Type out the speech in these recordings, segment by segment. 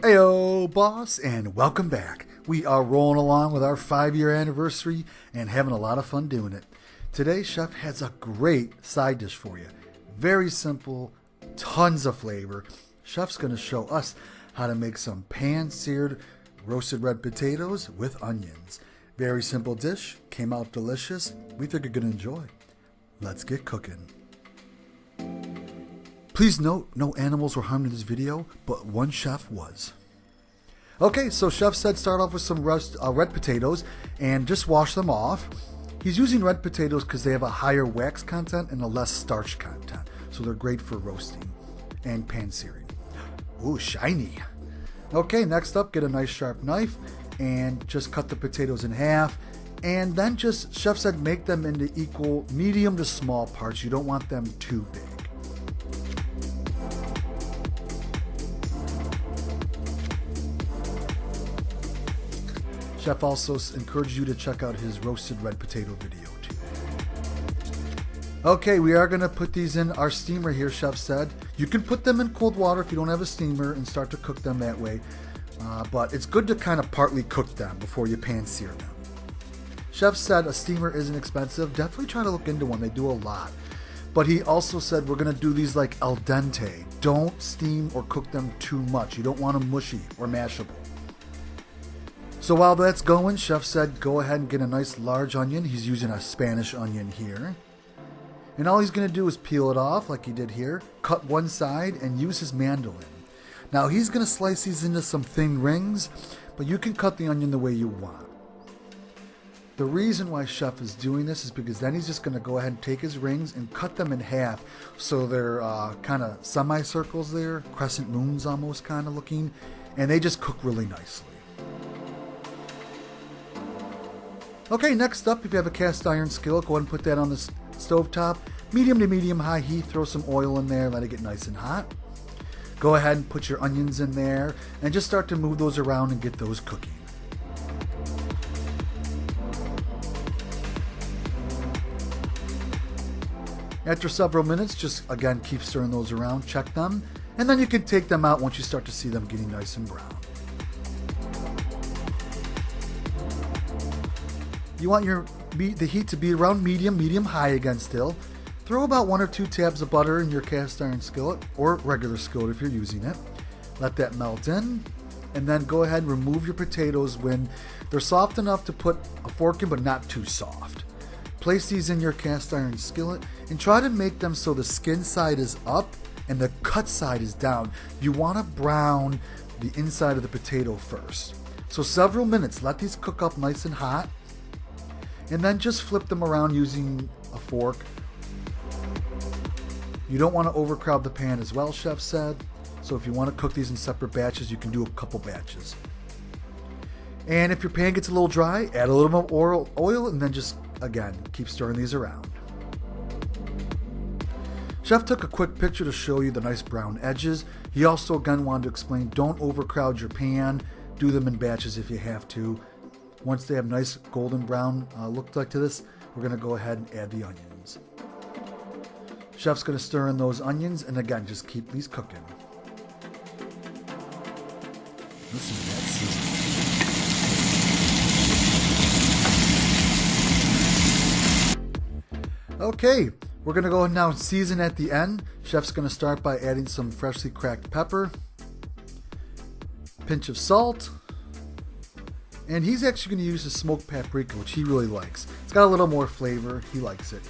Heyo, boss, and welcome back. We are rolling along with our 5-year anniversary and having a lot of fun doing it. Today, Chef has a great side dish for you. Very simple, tons of flavor. Chef's going to show us how to make some pan-seared roasted red potatoes with onions. Very simple dish, came out delicious. We think you're going to enjoy. Let's get cooking. Please note, no animals were harmed in this video, but one chef was. Okay, so Chef said start off with some red potatoes and just wash them off. He's using red potatoes because they have a higher wax content and a less starch content, so they're great for roasting and pan searing. Ooh, shiny. Okay, next up, get a nice sharp knife and just cut the potatoes in half. And then just, Chef said, make them into equal medium to small parts. You don't want them too big. Chef also encouraged you to check out his roasted red potato video too. Okay, we are going to put these in our steamer here, Chef said. You can put them in cold water if you don't have a steamer and start to cook them that way. But it's good to kind of partly cook them before you pan sear them. Chef said a steamer isn't expensive. Definitely try to look into one. They do a lot. But he also said we're going to do these like al dente. Don't steam or cook them too much. You don't want them mushy or mashable. So while that's going, Chef said go ahead and get a nice large onion. He's using a Spanish onion here. And all he's going to do is peel it off like he did here, cut one side, and use his mandolin. Now he's going to slice these into some thin rings, but you can cut the onion the way you want. The reason why Chef is doing this is because then he's just going to go ahead and take his rings and cut them in half so they're kind of semicircles there, crescent moons almost kind of looking, and they just cook really nicely. Okay, next up, if you have a cast iron skillet, go ahead and put that on the stove top. Medium to medium high heat, throw some oil in there, let it get nice and hot. Go ahead and put your onions in there and just start to move those around and get those cooking. After several minutes, just again keep stirring those around, check them, and then you can take them out once you start to see them getting nice and brown. You want the heat to be around medium high again still. Throw about 1 or 2 tabs of butter in your cast iron skillet, or regular skillet if you're using it. Let that melt in, and then go ahead and remove your potatoes when they're soft enough to put a fork in, but not too soft. Place these in your cast iron skillet, and try to make them so the skin side is up and the cut side is down. You want to brown the inside of the potato first. So several minutes, let these cook up nice and hot. And then just flip them around using a fork. You don't want to overcrowd the pan as well, Chef said. So if you want to cook these in separate batches, you can do a couple batches. And if your pan gets a little dry, add a little more oil and then just, again, keep stirring these around. Chef took a quick picture to show you the nice brown edges. He also, again, wanted to explain, don't overcrowd your pan. Do them in batches if you have to. Once they have nice golden brown look like to this, we're going to go ahead and add the onions. Chef's going to stir in those onions, and again, just keep these cooking. Listen to that sizzle. Okay, we're going to go ahead now and season at the end. Chef's going to start by adding some freshly cracked pepper, pinch of salt, and he's actually going to use the smoked paprika, which he really likes. It's got a little more flavor. He likes it.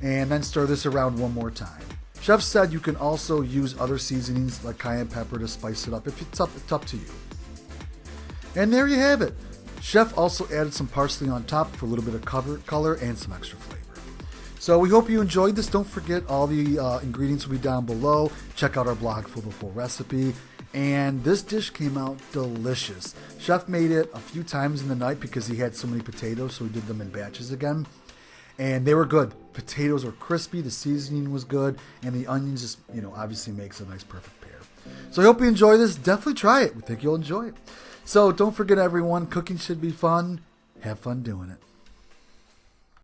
And then stir this around one more time. Chef said you can also use other seasonings like cayenne pepper to spice it up if it's up to you. And there you have it. Chef also added some parsley on top for a little bit of color and some extra flavor. So we hope you enjoyed this. Don't forget all the ingredients will be down below. Check out our blog for the full recipe. And this dish came out delicious. Chef made it a few times in the night because he had so many potatoes, so he did them in batches again. And they were good. Potatoes were crispy, the seasoning was good, and the onions just, obviously makes a nice perfect pair. So I hope you enjoy this. Definitely try it. We think you'll enjoy it. So don't forget, everyone, cooking should be fun. Have fun doing it.